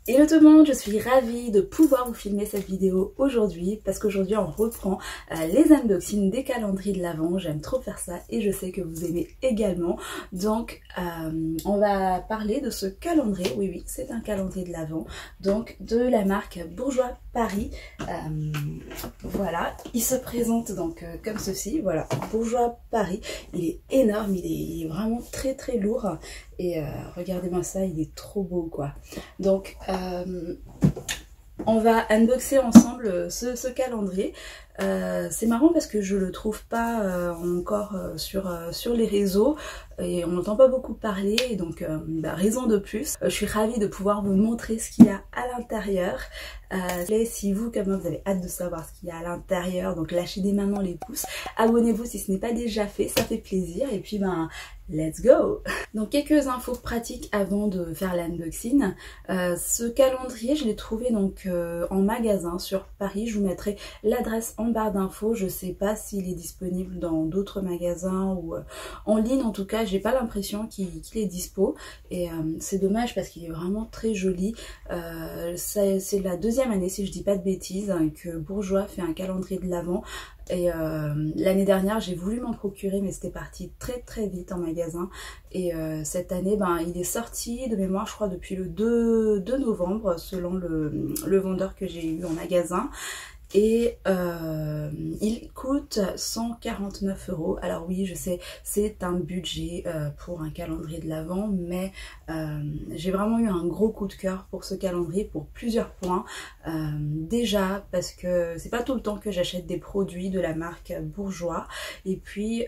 Hello tout le monde, je suis ravie de pouvoir vous filmer cette vidéo aujourd'hui parce qu'aujourd'hui on reprend les unboxings des calendriers de l'Avent. J'aime trop faire ça et je sais que vous aimez également. Donc on va parler de ce calendrier, oui c'est un calendrier de l'Avent, donc de la marque Bourjois Paris. Voilà, il se présente donc comme ceci, voilà, Bourjois Paris. Il est énorme, il est vraiment très lourd. Et regardez-moi ça, il est trop beau quoi. Donc on va unboxer ensemble ce calendrier. C'est marrant parce que je le trouve pas encore sur les réseaux et on n'entend pas beaucoup parler, et donc raison de plus. Je suis ravie de pouvoir vous montrer ce qu'il y a à l'intérieur. Si vous comme moi vous avez hâte de savoir ce qu'il y a à l'intérieur, donc lâchez dès maintenant les pouces, abonnez-vous si ce n'est pas déjà fait, ça fait plaisir, et puis let's go. Donc quelques infos pratiques avant de faire l'unboxing. Ce calendrier je l'ai trouvé donc en magasin sur Paris. Je vous mettrai l'adresse en barre d'infos. Je sais pas s'il est disponible dans d'autres magasins ou en ligne. En tout cas j'ai pas l'impression qu'il est dispo, et c'est dommage parce qu'il est vraiment très joli. C'est la deuxième année, si je dis pas de bêtises, hein, que Bourjois fait un calendrier de l'Avent. Et l'année dernière j'ai voulu m'en procurer, mais c'était parti très vite en magasin. Et cette année il est sorti de mémoire, je crois depuis le 2 novembre selon le vendeur que j'ai eu en magasin. Et il coûte 149 €. Alors oui, je sais, c'est un budget pour un calendrier de l'Avent, mais j'ai vraiment eu un gros coup de cœur pour ce calendrier pour plusieurs points. Déjà parce que c'est pas tout le temps que j'achète des produits de la marque Bourjois, et puis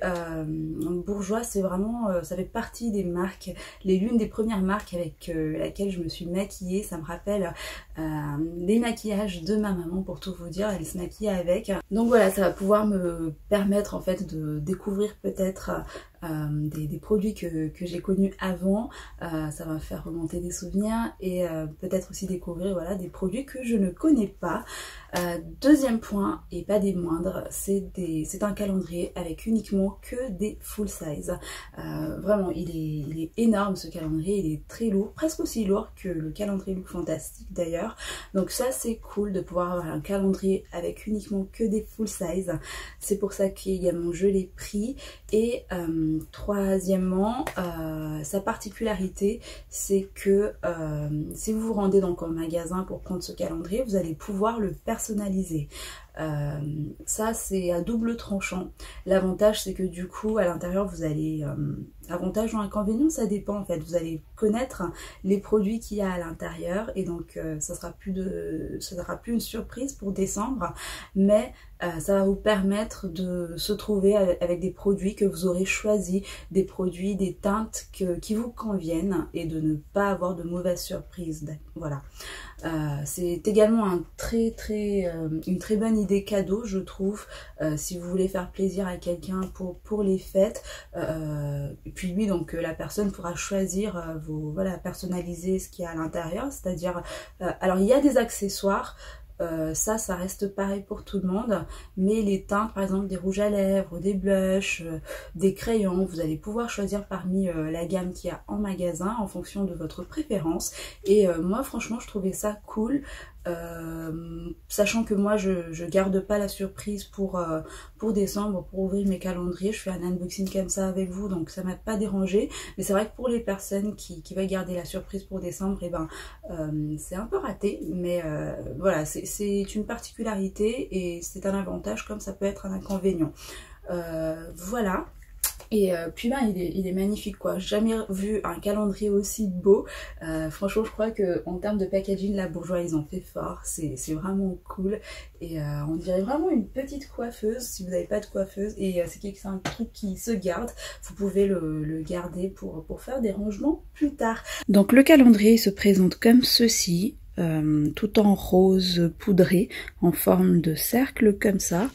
Bourjois c'est vraiment, ça fait partie des marques, l'une des premières marques avec laquelle je me suis maquillée. Ça me rappelle les maquillages de ma maman, pour tout vous dire, elle se maquille avec. Donc voilà, ça va pouvoir me permettre en fait de découvrir peut-être des produits que j'ai connus avant. Ça va me faire remonter des souvenirs, et peut-être aussi découvrir voilà, des produits que je ne connais pas. Deuxième point, et pas des moindres, c'est un calendrier avec uniquement que des full size. Vraiment, il est énorme ce calendrier, il est très lourd, presque aussi lourd que le calendrier Look Fantastique d'ailleurs. Donc ça c'est cool de pouvoir avoir un calendrier avec uniquement que des full size. C'est pour ça qu'également je l'ai pris. Et troisièmement, sa particularité, c'est que si vous vous rendez donc en magasin pour prendre ce calendrier, vous allez pouvoir le personnaliser. Ça c'est à double tranchant. L'avantage c'est que du coup à l'intérieur vous allez, avantage ou inconvénient ça dépend en fait, vous allez connaître les produits qu'il y a à l'intérieur, et donc ça sera plus une surprise pour décembre, mais ça va vous permettre de se trouver avec des produits que vous aurez choisis, des produits, des teintes qui vous conviennent, et de ne pas avoir de mauvaises surprises. Voilà. C'est également une très bonne idée cadeau, je trouve, si vous voulez faire plaisir à quelqu'un pour les fêtes. Et puis lui, donc la personne pourra choisir, voilà, personnaliser ce qu'il y a à l'intérieur, c'est-à-dire, alors il y a des accessoires. Ça reste pareil pour tout le monde, mais les teintes, par exemple des rouges à lèvres, des blushs, des crayons, vous allez pouvoir choisir parmi la gamme qu'il y a en magasin en fonction de votre préférence. Et moi franchement je trouvais ça cool, sachant que moi je garde pas la surprise pour décembre, pour ouvrir mes calendriers. Je fais un unboxing comme ça avec vous, donc ça m'a pas dérangé. Mais c'est vrai que pour les personnes qui veulent garder la surprise pour décembre, et c'est un peu raté, mais voilà, c'est une particularité et c'est un avantage comme ça peut être un inconvénient. Voilà. Et puis il est magnifique quoi. J'ai jamais vu un calendrier aussi beau. Franchement je crois que en termes de packaging, la Bourjois ils ont fait fort. C'est vraiment cool, et on dirait vraiment une petite coiffeuse si vous n'avez pas de coiffeuse. Et c'est un truc qui se garde. Vous pouvez le garder pour faire des rangements plus tard. Donc le calendrier se présente comme ceci. Tout en rose poudré en forme de cercle comme ça.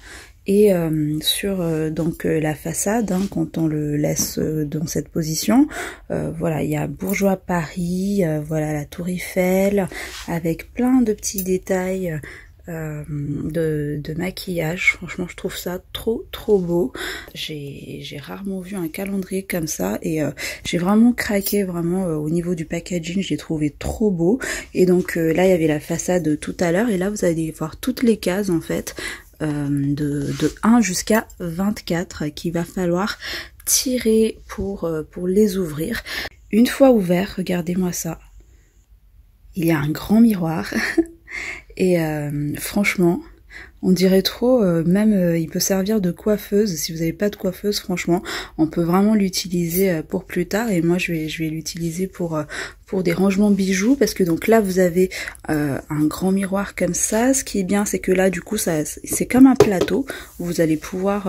Et sur donc la façade, hein, quand on le laisse dans cette position, voilà, il y a Bourjois Paris, voilà la tour Eiffel, avec plein de petits détails de maquillage. Franchement, je trouve ça trop beau. J'ai rarement vu un calendrier comme ça et j'ai vraiment craqué vraiment au niveau du packaging. Je l'ai trouvé trop beau. Et donc là, il y avait la façade tout à l'heure et là, vous allez voir toutes les cases en fait de 1 jusqu'à 24 qu'il va falloir tirer pour les ouvrir. Une fois ouvert, regardez-moi ça. Il y a un grand miroir et franchement, on dirait trop, même il peut servir de coiffeuse. Si vous n'avez pas de coiffeuse, franchement, on peut vraiment l'utiliser pour plus tard. Et moi, je vais l'utiliser pour des rangements bijoux. Parce que donc là, vous avez un grand miroir comme ça. Ce qui est bien, c'est que là, du coup, c'est comme un plateau où vous allez pouvoir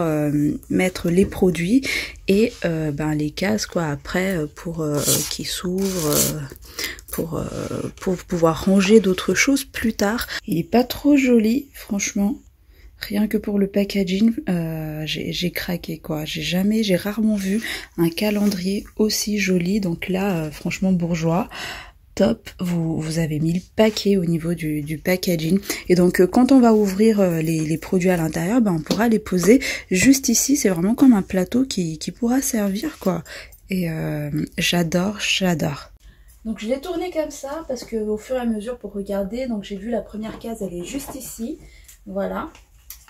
mettre les produits et les cases quoi après pour qui s'ouvrent. Pour pouvoir ranger d'autres choses plus tard. Il est pas trop joli, franchement. Rien que pour le packaging, j'ai craqué quoi. J'ai rarement vu un calendrier aussi joli. Donc là, franchement, bourgeois. Top, vous avez mis le paquet au niveau du packaging. Et donc quand on va ouvrir les produits à l'intérieur, on pourra les poser juste ici. C'est vraiment comme un plateau qui pourra servir quoi. Et j'adore. Donc je l'ai tourné comme ça parce que au fur et à mesure pour regarder, donc j'ai vu la première case, elle est juste ici, voilà,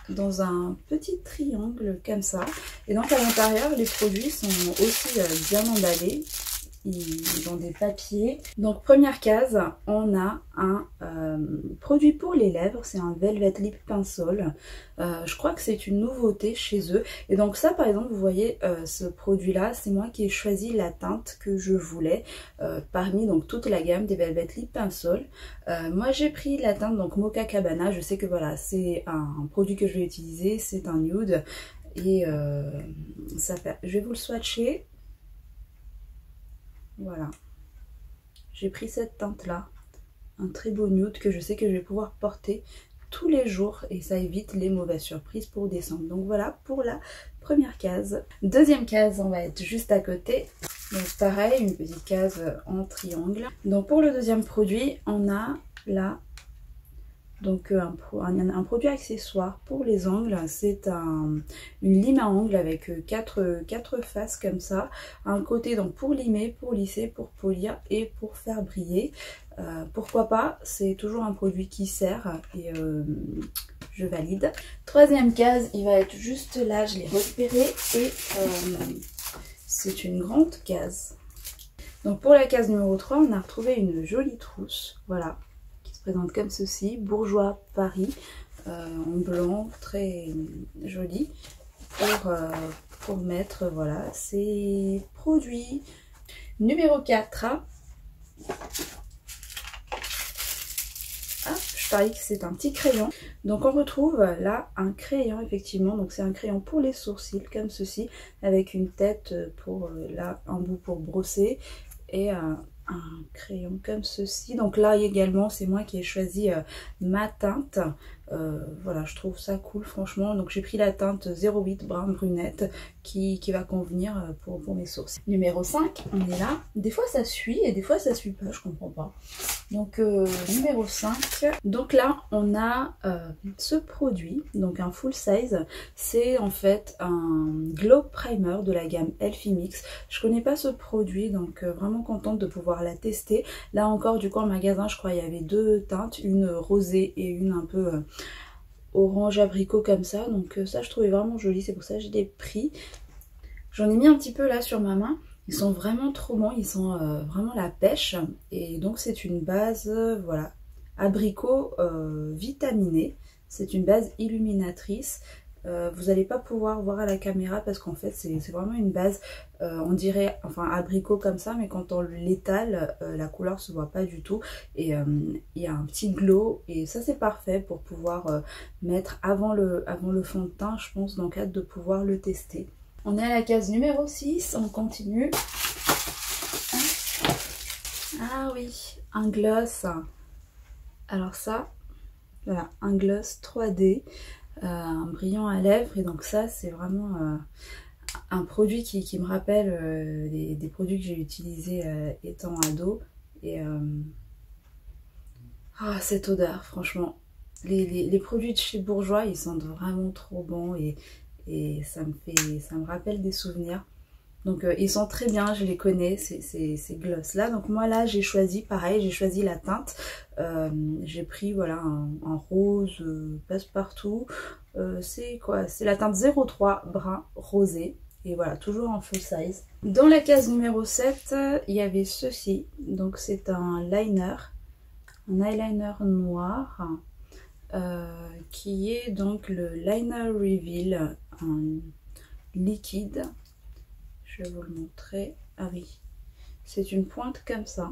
dans un petit triangle comme ça. Et donc à l'intérieur, les produits sont aussi bien emballés. Ils ont des papiers. Donc première case, on a un produit pour les lèvres, c'est un Velvet Lip Pencil. Je crois que c'est une nouveauté chez eux. Et donc ça par exemple, vous voyez ce produit là, c'est moi qui ai choisi la teinte que je voulais parmi donc toute la gamme des Velvet Lip Pencil. Moi j'ai pris la teinte donc Mocha Cabana, je sais que voilà, c'est un produit que je vais utiliser, c'est un nude. Et ça fait... je vais vous le swatcher. Voilà, j'ai pris cette teinte là, un très beau nude que je sais que je vais pouvoir porter tous les jours et ça évite les mauvaises surprises pour décembre. Donc voilà pour la première case. Deuxième case, on va être juste à côté. Donc pareil, une petite case en triangle. Donc pour le deuxième produit, on a là donc un produit accessoire pour les ongles. C'est une lime à ongles avec quatre faces comme ça. Un côté donc pour limer, pour lisser, pour polir et pour faire briller. Pourquoi pas, c'est toujours un produit qui sert et je valide. Troisième case, il va être juste là, je l'ai repéré et c'est une grande case. Donc pour la case numéro 3, on a retrouvé une jolie trousse, voilà, qui se présente comme ceci, Bourjois Paris, en blanc, très joli, pour mettre, voilà, ces produits. Numéro 4, je parie que c'est un petit crayon. Donc on retrouve là un crayon effectivement, donc c'est un crayon pour les sourcils comme ceci, avec une tête pour là, un bout pour brosser et un crayon comme ceci. Donc là également c'est moi qui ai choisi ma teinte. Voilà, je trouve ça cool franchement. Donc j'ai pris la teinte 08 brun brunette qui va convenir pour mes sourcils. Numéro 5, on est là. Des fois ça suit et des fois ça suit pas, je comprends pas. Donc numéro 5, donc là on a ce produit, donc un full size, c'est en fait un glow primer de la gamme Elfie Mix. Je connais pas ce produit, donc vraiment contente de pouvoir la tester. Là encore du coup en magasin je crois il y avait deux teintes, une rosée et une un peu orange abricot comme ça, donc ça je trouvais vraiment joli, c'est pour ça que je l'ai pris. J'en ai mis un petit peu là sur ma main. Ils sont vraiment trop bons, ils sont vraiment la pêche. Et donc c'est une base, voilà, abricot vitaminé. C'est une base illuminatrice. Vous n'allez pas pouvoir voir à la caméra parce qu'en fait c'est vraiment une base, on dirait, enfin abricot comme ça, mais quand on l'étale, la couleur se voit pas du tout. Et il y a un petit glow et ça c'est parfait pour pouvoir mettre avant le fond de teint, je pense, donc hâte de pouvoir le tester. On est à la case numéro 6, on continue. Ah oui, un gloss. Alors ça, voilà, un gloss 3D, un brillant à lèvres. Et donc ça, c'est vraiment un produit qui me rappelle des produits que j'ai utilisés étant ado. Et cette odeur, franchement, les produits de chez Bourjois, ils sentent vraiment trop bons et ça me rappelle des souvenirs. Donc ils sont très bien, je les connais, ces gloss là. Donc moi là j'ai choisi, pareil, j'ai choisi la teinte. J'ai pris voilà un rose passe-partout. C'est quoi? C'est la teinte 03 brun rosé. Et voilà, toujours en full size. Dans la case numéro 7, il y avait ceci. Donc c'est un eyeliner noir. Qui est donc le Liner Reveal en liquide. Je vais vous le montrer. Ah oui, c'est une pointe comme ça.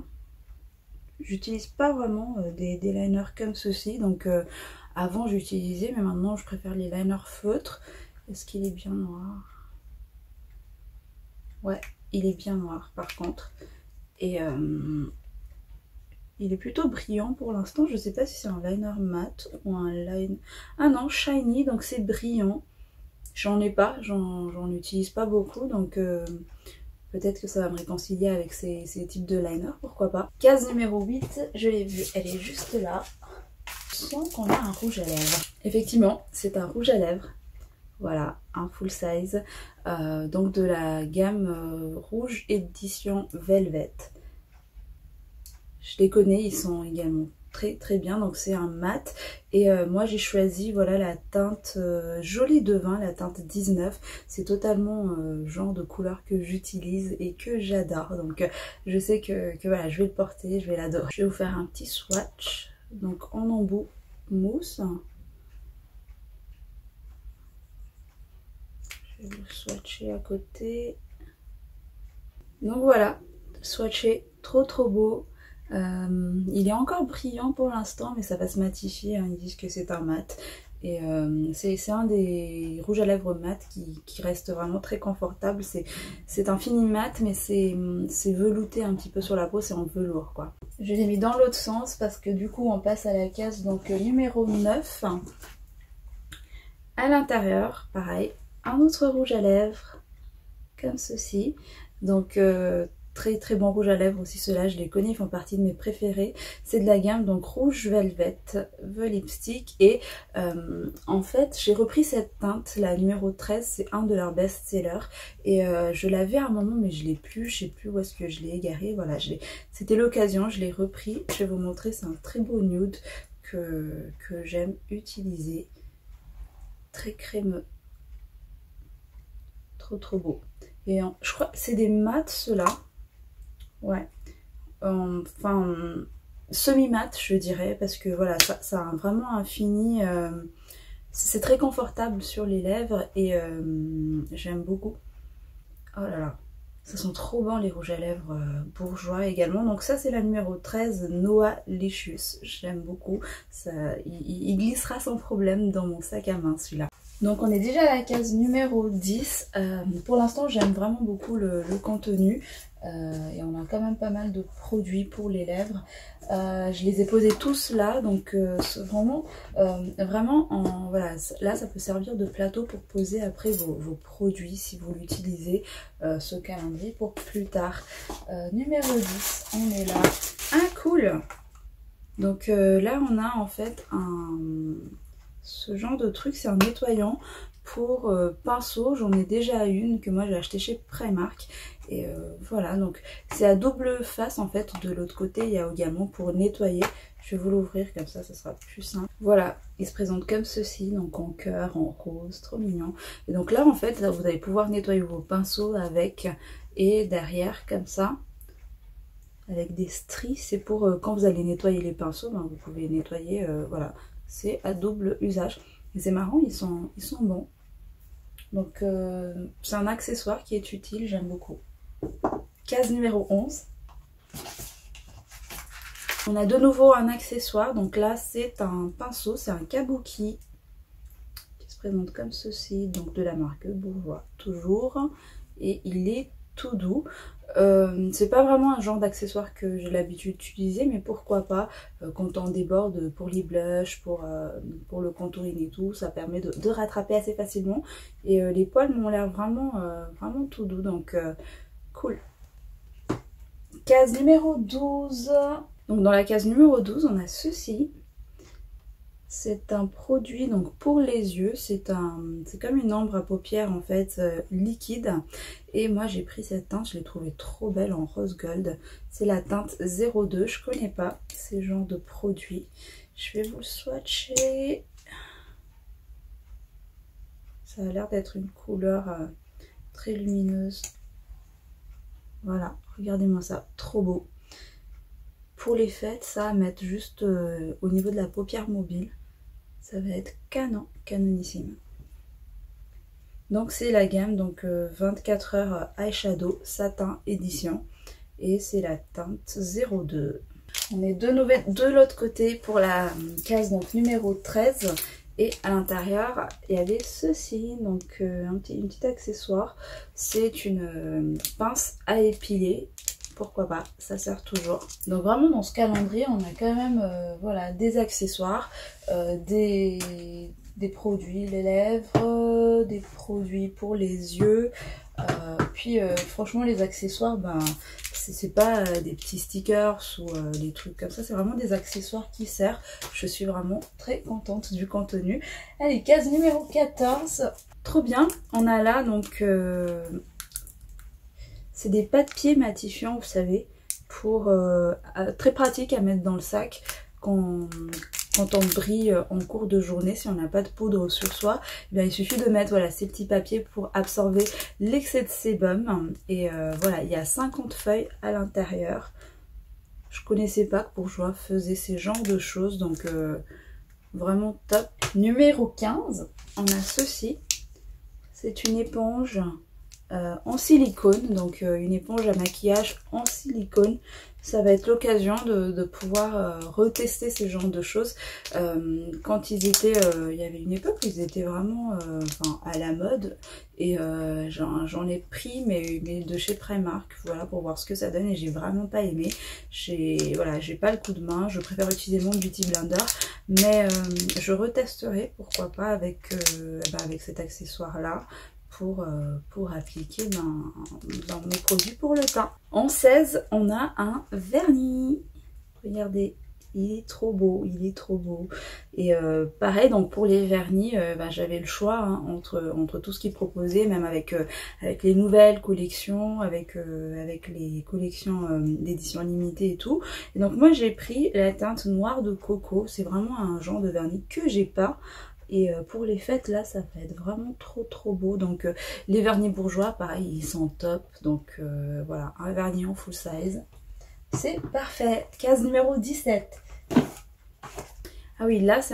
J'utilise pas vraiment des liners comme ceci. Donc avant j'utilisais, mais maintenant je préfère les liners feutres. Est-ce qu'il est bien noir? Ouais, il est bien noir par contre. Et il est plutôt brillant pour l'instant. Je sais pas si c'est un liner mat ou un liner... Ah non, shiny, donc c'est brillant. J'en ai pas, j'en utilise pas beaucoup, donc peut-être que ça va me réconcilier avec ces types de liners, pourquoi pas. Case numéro 8, je l'ai vue, elle est juste là. Je sens qu'on a un rouge à lèvres. Effectivement, c'est un rouge à lèvres. Voilà, un full size. Donc de la gamme rouge édition Velvet. Je les connais, ils sont également très bien, donc c'est un mat et moi j'ai choisi voilà la teinte Jolie Devin, la teinte 19. C'est totalement genre de couleur que j'utilise et que j'adore, donc je sais que voilà, je vais le porter, je vais l'adorer. Je vais vous faire un petit swatch, donc en embout mousse. Je vais vous swatcher à côté. Donc voilà, swatché, trop beau. Il est encore brillant pour l'instant, mais ça va se matifier, hein. Ils disent que c'est un mat. Et c'est un des rouges à lèvres mat qui reste vraiment très confortable. C'est un fini mat, mais c'est velouté un petit peu sur la peau, c'est en velours quoi. Je l'ai mis dans l'autre sens parce que du coup on passe à la case donc numéro 9. À l'intérieur, pareil, un autre rouge à lèvres, comme ceci. Donc très bon rouge à lèvres aussi, ceux-là je les connais, ils font partie de mes préférés. C'est de la gamme donc Rouge Velvet The Lipstick et en fait j'ai repris cette teinte, la numéro 13, c'est un de leurs best-sellers et je l'avais à un moment mais je l'ai plus, je sais plus où est-ce que je l'ai égaré, voilà, c'était l'occasion, je l'ai repris. Je vais vous montrer, c'est un très beau nude que j'aime utiliser, très crémeux, trop beau. Et je crois que c'est des mats ceux-là. Ouais, enfin semi-mat je dirais, parce que voilà, ça a vraiment un fini, c'est très confortable sur les lèvres et j'aime beaucoup. Oh là là, ça sent trop bon les rouges à lèvres Bourjois également. Donc ça c'est la numéro 13, Noah Licious, j'aime beaucoup, il glissera sans problème dans mon sac à main celui-là. Donc on est déjà à la case numéro 10, pour l'instant j'aime vraiment beaucoup le contenu. Et on a quand même pas mal de produits pour les lèvres. Je les ai posés tous là, donc vraiment voilà, là ça peut servir de plateau pour poser après vos produits si vous l'utilisez, ce calendrier pour plus tard. Numéro 10, on est là. Ah cool. Donc là on a en fait ce genre de truc, c'est un nettoyant pour pinceau. J'en ai déjà une que moi j'ai acheté chez Primark. Et voilà, donc c'est à double face en fait. De l'autre côté il y a également pour nettoyer. Je vais vous l'ouvrir comme ça sera plus simple. Voilà, il se présente comme ceci, donc en cœur, en rose, trop mignon. Et donc là en fait vous allez pouvoir nettoyer vos pinceaux avec, et derrière comme ça avec des stries, c'est pour quand vous allez nettoyer les pinceaux, ben, vous pouvez nettoyer, voilà, c'est à double usage. Et c'est marrant, ils sont bons. Donc c'est un accessoire qui est utile, j'aime beaucoup. Case numéro 11. On a de nouveau un accessoire, donc là c'est un pinceau, c'est un kabuki qui se présente comme ceci, donc de la marque Bourjois toujours, et il est tout doux. C'est pas vraiment un genre d'accessoire que j'ai l'habitude d'utiliser, mais pourquoi pas quand on déborde pour les blushs, pour le contouring et tout, ça permet de rattraper assez facilement. Et les poils m'ont l'air vraiment tout doux, donc cool. Case numéro 12. Donc dans la case numéro 12, on a ceci. C'est un produit donc pour les yeux, c'est comme une ombre à paupières en fait liquide. Et moi j'ai pris cette teinte, je l'ai trouvée trop belle en rose gold. C'est la teinte 02, je connais pas ces genres de produits. Je vais vous le swatcher. Ça a l'air d'être une couleur très lumineuse. Voilà, regardez-moi ça, trop beau. Pour les fêtes, ça va mettre juste au niveau de la paupière mobile. Ça va être canon, canonissime. Donc c'est la gamme, donc 24 heures eyeshadow satin édition. Et c'est la teinte 02. On est de l'autre côté pour la case donc numéro 13. Et à l'intérieur, il y avait ceci, donc une petite accessoire. C'est une pince à épiler. Pourquoi pas, ça sert toujours. Donc vraiment dans ce calendrier, on a quand même voilà, des accessoires, des produits les lèvres, des produits pour les yeux. Puis franchement les accessoires, ben, c'est pas des petits stickers ou des trucs comme ça, c'est vraiment des accessoires qui servent. Je suis vraiment très contente du contenu. Allez, case numéro 14. Trop bien, on a là donc... c'est des pas de pied matifiants, vous savez, pour très pratique à mettre dans le sac quand on brille en cours de journée, si on n'a pas de poudre sur soi. Eh bien, il suffit de mettre voilà, ces petits papiers pour absorber l'excès de sébum. Et voilà, il y a 50 feuilles à l'intérieur. Je connaissais pas que Bourjois faisait ces genres de choses, donc vraiment top. Numéro 15, on a ceci. C'est une éponge en silicone, donc une éponge à maquillage en silicone. Ça va être l'occasion de pouvoir retester ce genre de choses. Quand ils étaient, il y avait une époque où ils étaient vraiment à la mode, et j'en ai pris mais de chez Primark, voilà, pour voir ce que ça donne, et j'ai vraiment pas aimé. Voilà, j'ai pas le coup de main, je préfère utiliser mon Beauty Blender, mais je retesterai, pourquoi pas, avec cet accessoire là. Pour appliquer dans mes produits pour le teint. En 16, on a un vernis. Regardez, il est trop beau, il est trop beau. Et pareil, donc pour les vernis, j'avais le choix hein, entre tout ce qu'ils proposaient, même avec les nouvelles collections, avec les collections d'édition limitée et tout. Et donc moi j'ai pris la teinte noire de coco. C'est vraiment un genre de vernis que j'ai pas. Et pour les fêtes, là, ça va être vraiment trop beau. Donc les vernis Bourjois, pareil, ils sont top. Donc voilà, un vernis en full size. C'est parfait. Case numéro 17. Ah oui, là, c'est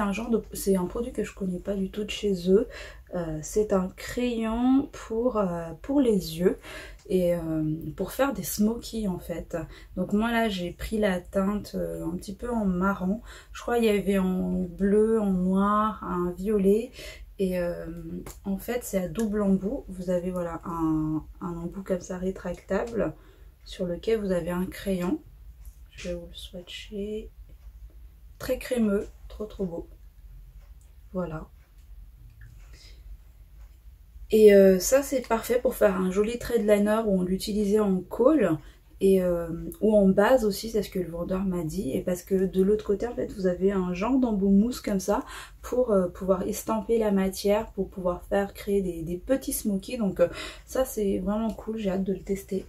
un produit que je connais pas du tout de chez eux. C'est un crayon pour les yeux. Et pour faire des smokies en fait. Donc moi là j'ai pris la teinte un petit peu en marron. Je crois qu'il y avait en bleu, en noir, un violet. Et en fait c'est à double embout. Vous avez voilà un embout comme ça rétractable sur lequel vous avez un crayon. Je vais vous le swatcher. Très crémeux, trop beau. Voilà. Et ça c'est parfait pour faire un joli trait de liner où on l'utilisait en col et ou en base aussi, c'est ce que le vendeur m'a dit. Et parce que de l'autre côté en fait vous avez un genre d'embout mousse comme ça pour pouvoir estamper la matière, pour pouvoir créer des petits smokies. Donc ça c'est vraiment cool, j'ai hâte de le tester.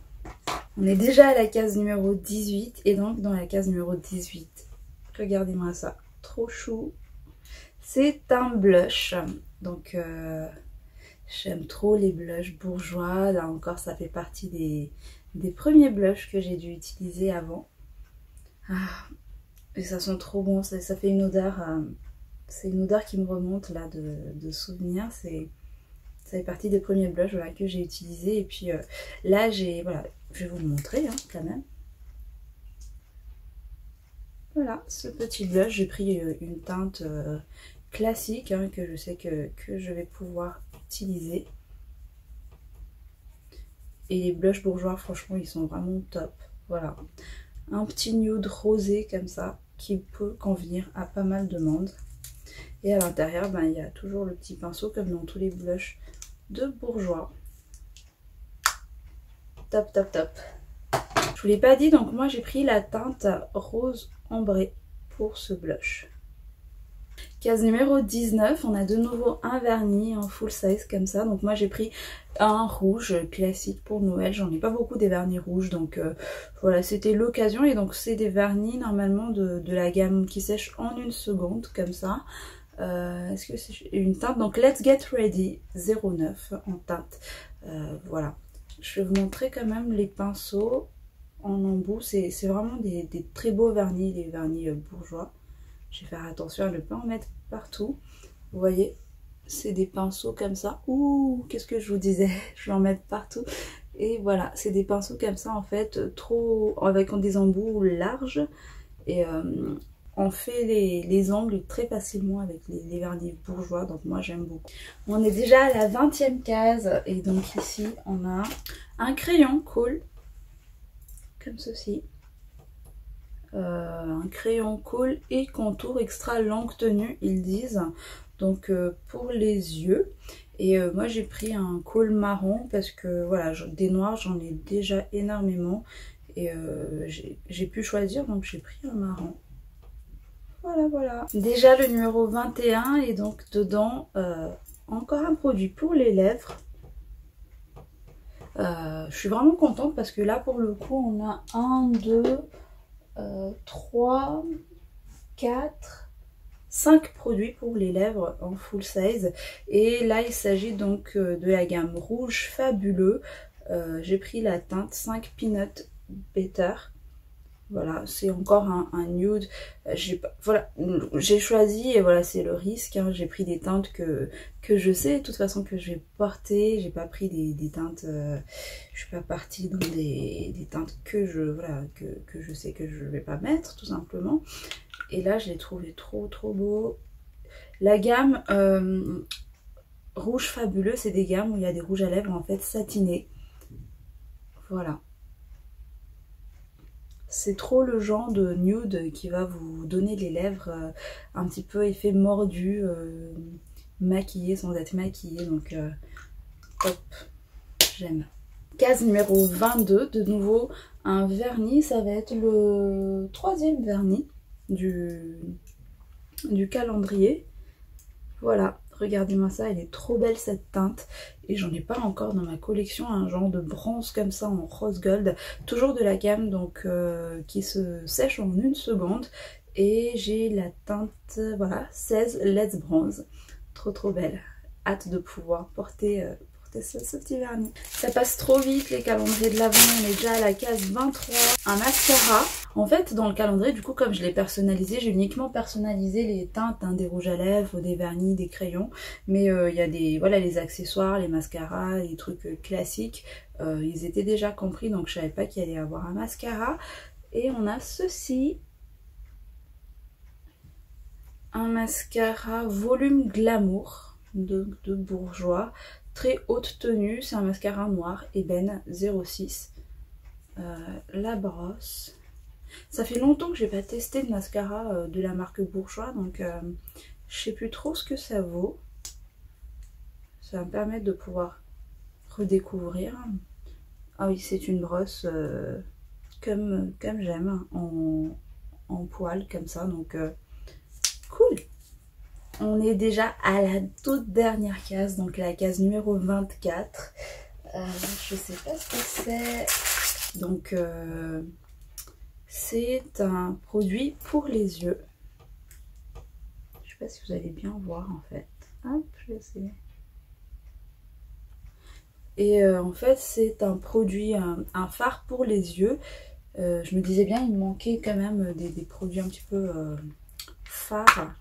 On est déjà à la case numéro 18 et donc dans la case numéro 18, regardez-moi ça, trop chou. C'est un blush, donc... j'aime trop les blushs Bourjois. Là encore, ça fait partie des premiers blushs que j'ai dû utiliser avant. Ah, et ça sent trop bon. Ça fait une odeur. C'est une odeur qui me remonte là de souvenirs. Ça fait partie des premiers blushs voilà, que j'ai utilisés. Et puis là, voilà, je vais vous le montrer hein, quand même. Voilà, ce petit blush. J'ai pris une teinte classique hein, que je sais que je vais pouvoir utiliser. Et les blushs Bourjois, franchement, ils sont vraiment top. Voilà, un petit nude rosé comme ça qui peut convenir à pas mal de monde. Et à l'intérieur, il y a toujours le petit pinceau comme dans tous les blushs de Bourjois. Top. Je vous l'ai pas dit, donc moi j'ai pris la teinte rose ambré pour ce blush. Case numéro 19, on a de nouveau un vernis en full size comme ça. Donc moi j'ai pris un rouge classique pour Noël. J'en ai pas beaucoup des vernis rouges, donc voilà, c'était l'occasion. Et donc c'est des vernis normalement de la gamme qui sèche en 1 seconde comme ça. Est-ce que c'est une teinte? Donc Let's Get Ready 09 en teinte. Voilà, je vais vous montrer quand même les pinceaux en embout. C'est vraiment des très beaux vernis, les vernis bourgeois. Je vais faire attention à ne pas en mettre partout. Vous voyez, c'est des pinceaux comme ça. Ouh, qu'est-ce que je vous disais? Je vais en mettre partout. Et voilà, c'est des pinceaux comme ça en fait, trop avec des embouts larges. Et on fait les angles très facilement avec les vernis bourgeois. Donc moi j'aime beaucoup. On est déjà à la 20e case. Et donc ici on a un crayon cool. Comme ceci. Un crayon cool et contour extra longue tenue, ils disent. Donc pour les yeux. Et moi j'ai pris un cool marron parce que voilà, des noirs j'en ai déjà énormément. Et j'ai pu choisir, donc j'ai pris un marron. Voilà, voilà. Déjà le numéro 21 et donc dedans encore un produit pour les lèvres. Je suis vraiment contente parce que là pour le coup on a 1, 2, 3, 4, 5 produits pour les lèvres en full size. Et là il s'agit donc de la gamme rouge fabuleux. J'ai pris la teinte 5 Peanut Butter. Voilà, c'est encore un nude. Voilà, j'ai choisi et voilà, c'est le risque. Hein. J'ai pris des teintes que je sais de toute façon que je vais porter. J'ai pas pris des teintes. Je suis pas partie dans des teintes que je sais que je vais pas mettre tout simplement. Et là, je l'ai trouvé trop beau. La gamme rouge fabuleux, c'est des gammes où il y a des rouges à lèvres en fait satinés. Voilà. C'est trop le genre de nude qui va vous donner les lèvres un petit peu effet mordu, maquillé sans être maquillé. Donc hop, j'aime. Case numéro 22, de nouveau un vernis. Ça va être le 3e vernis du calendrier. Voilà. Regardez-moi ça, elle est trop belle cette teinte. Et j'en ai pas encore dans ma collection, un genre de bronze comme ça en rose gold. Toujours de la gamme donc qui se sèche en 1 seconde. Et j'ai la teinte, voilà, 16 Let's Bronze. Trop belle. Hâte de pouvoir porter ce petit vernis. Ça passe trop vite les calendriers de l'Avent, on est déjà à la case 23. Un mascara. En fait dans le calendrier du coup comme je l'ai personnalisé, j'ai uniquement personnalisé les teintes, hein, des rouges à lèvres, des vernis, des crayons. Mais il y a voilà, les accessoires, les mascaras, les trucs classiques. Ils étaient déjà compris donc je savais pas qu'il allait y avoir un mascara. Et on a ceci. Un mascara volume glamour de Bourjois. Très haute tenue, c'est un mascara noir, ébène 06. La brosse. Ça fait longtemps que j'ai pas testé de mascara de la marque Bourjois, donc je sais plus trop ce que ça vaut. Ça va me permettre de pouvoir redécouvrir. Ah oui, c'est une brosse comme j'aime, en poil comme ça, donc cool. On est déjà à la toute dernière case, donc la case numéro 24. Je sais pas ce que c'est. Donc, c'est un produit pour les yeux. Je sais pas si vous allez bien voir en fait. Hop, je vais essayer. Et en fait, c'est un produit, un fard pour les yeux. Je me disais bien, il me manquait quand même des produits un petit peu fards.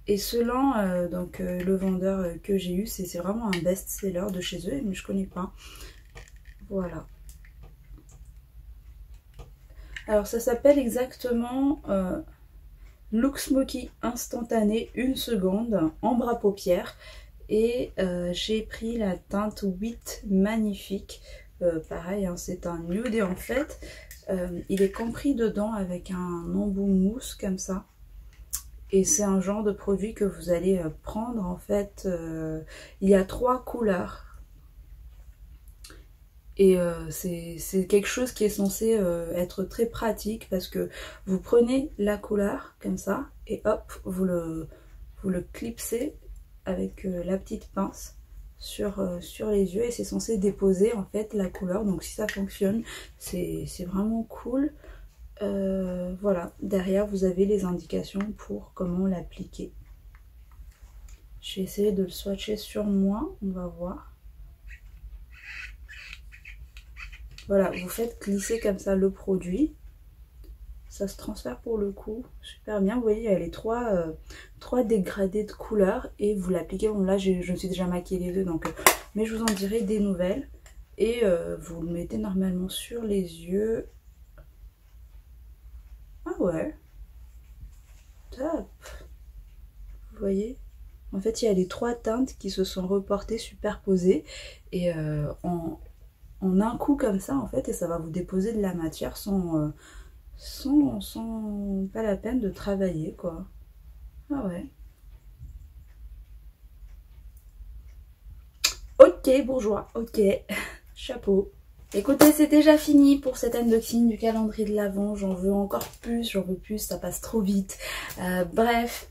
Et selon le vendeur que j'ai eu, c'est vraiment un best-seller de chez eux, mais je connais pas. Voilà. Alors ça s'appelle exactement Look Smoky instantané 1 seconde, ombre à paupières. Et j'ai pris la teinte 8 magnifique. Pareil, hein, c'est un nude et en fait, il est compris dedans avec un embout mousse comme ça. Et c'est un genre de produit que vous allez prendre en fait. Il y a 3 couleurs. Et c'est quelque chose qui est censé être très pratique parce que vous prenez la couleur comme ça et hop, vous le clipsez avec la petite pince sur les yeux et c'est censé déposer en fait la couleur. Donc si ça fonctionne, c'est vraiment cool. Voilà, derrière vous avez les indications pour comment l'appliquer. Je vais essayer de le swatcher sur moi, on va voir. Voilà, vous faites glisser comme ça le produit. Ça se transfère pour le coup super bien. Vous voyez, il y a les trois dégradés de couleurs et vous l'appliquez. Bon là, je me suis déjà maquillée les deux, donc mais je vous en dirai des nouvelles. Et vous le mettez normalement sur les yeux. Ah ouais, top. Vous voyez, en fait, il y a les 3 teintes qui se sont reportées, superposées et en un coup comme ça en fait, et ça va vous déposer de la matière sans pas la peine de travailler quoi. Ah ouais. Ok bourgeois, ok, chapeau. Écoutez, c'est déjà fini pour cet unboxing du calendrier de l'Avent. J'en veux encore plus, j'en veux plus, ça passe trop vite. Bref,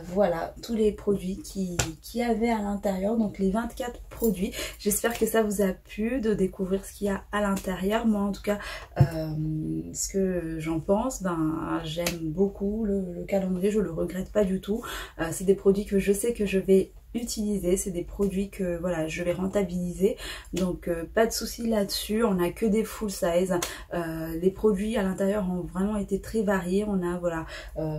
voilà tous les produits qui avaient à l'intérieur, donc les 24 produits. J'espère que ça vous a plu de découvrir ce qu'il y a à l'intérieur. Moi en tout cas, ce que j'en pense, ben j'aime beaucoup le calendrier, je le regrette pas du tout. C'est des produits que je sais que je vais utiliser, c'est des produits que voilà je vais rentabiliser, donc pas de souci là-dessus. On a que des full size, les produits à l'intérieur ont vraiment été très variés. On a voilà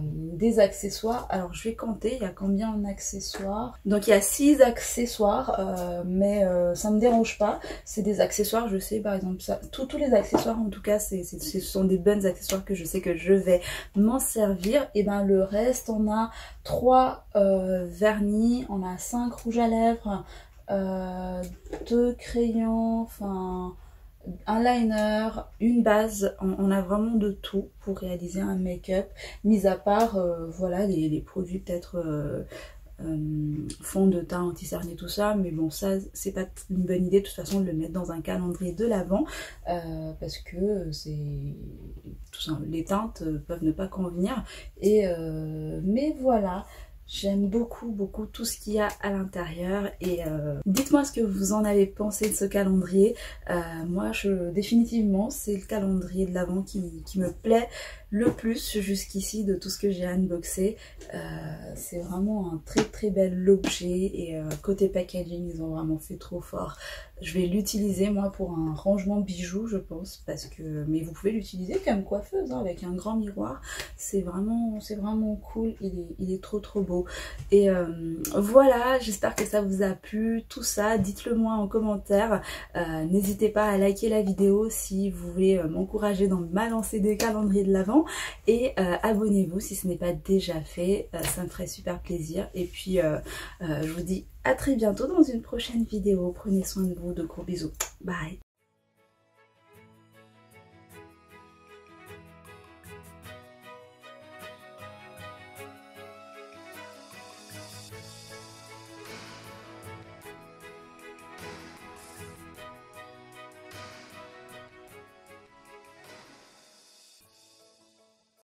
des accessoires, alors je vais compter, il y a combien en accessoires. Donc il y a 6 accessoires, mais ça me dérange pas, c'est des accessoires, je sais par exemple ça, tous les accessoires en tout cas ce sont des bonnes accessoires que je sais que je vais m'en servir. Et ben le reste, on a 3 vernis, on a 5 rouges à lèvres, 2 crayons, enfin un liner, une base. On a vraiment de tout pour réaliser un make-up, mis à part voilà les produits peut-être fond de teint, anti-cerné, tout ça, mais bon ça c'est pas une bonne idée de toute façon de le mettre dans un calendrier de l'Avent parce que les teintes peuvent ne pas convenir. Et mais voilà, j'aime beaucoup tout ce qu'il y a à l'intérieur. Et dites-moi ce que vous en avez pensé de ce calendrier. Moi définitivement c'est le calendrier de l'Avent qui me plaît le plus jusqu'ici de tout ce que j'ai unboxé. C'est vraiment un très bel objet et côté packaging ils ont vraiment fait trop fort. Je vais l'utiliser moi pour un rangement bijoux je pense, parce que mais vous pouvez l'utiliser comme coiffeuse hein, avec un grand miroir. C'est vraiment cool, il est trop beau. Et voilà, j'espère que ça vous a plu tout ça. Dites-le moi en commentaire. N'hésitez pas à liker la vidéo si vous voulez m'encourager dans ma lancée des calendriers de l'Avent. Et abonnez-vous si ce n'est pas déjà fait, ça me ferait super plaisir. Et puis je vous dis à très bientôt dans une prochaine vidéo. Prenez soin de vous, de gros bisous. Bye.